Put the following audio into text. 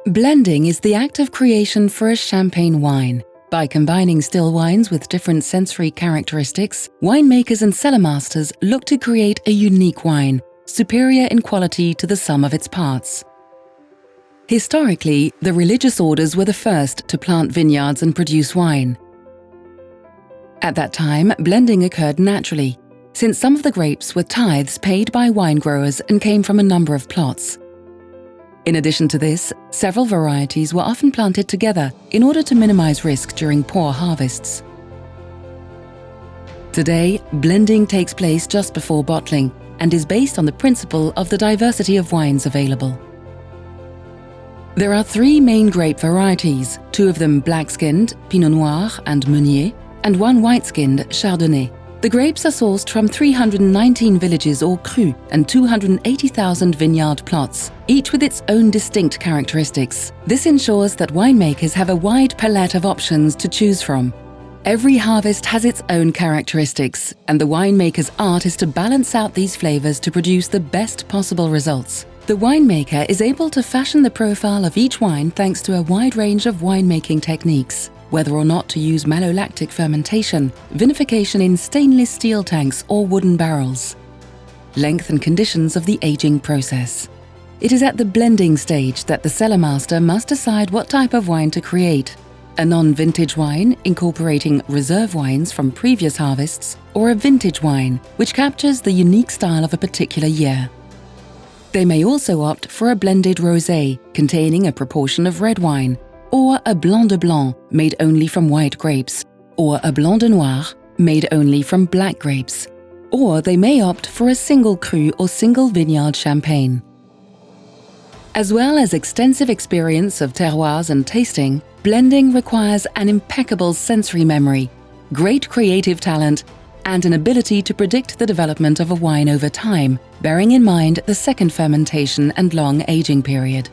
Blending is the act of creation for a champagne wine. By combining still wines with different sensory characteristics, winemakers and cellar masters look to create a unique wine, superior in quality to the sum of its parts. Historically, the religious orders were the first to plant vineyards and produce wine. At that time, blending occurred naturally, since some of the grapes were tithes paid by wine growers and came from a number of plots. In addition to this, several varieties were often planted together in order to minimize risk during poor harvests. Today, blending takes place just before bottling and is based on the principle of the diversity of wines available. There are 3 main grape varieties, 2 of them black-skinned, Pinot Noir and Meunier, and 1 white-skinned, Chardonnay. The grapes are sourced from 319 villages or crus and 280,000 vineyard plots, each with its own distinct characteristics. This ensures that winemakers have a wide palette of options to choose from. Every harvest has its own characteristics, and the winemaker's art is to balance out these flavors to produce the best possible results. The winemaker is able to fashion the profile of each wine thanks to a wide range of winemaking techniques, whether or not to use malolactic fermentation, vinification in stainless steel tanks or wooden barrels. Length and conditions of the aging process. It is at the blending stage that the cellar master must decide what type of wine to create: a non-vintage wine incorporating reserve wines from previous harvests, or a vintage wine which captures the unique style of a particular year. They may also opt for a blended rosé containing a proportion of red wine, or a blanc de blanc made only from white grapes, or a blanc de noir made only from black grapes. Or they may opt for a single cru or single vineyard champagne. As well as extensive experience of terroirs and tasting, blending requires an impeccable sensory memory, great creative talent, and an ability to predict the development of a wine over time, bearing in mind the second fermentation and long aging period.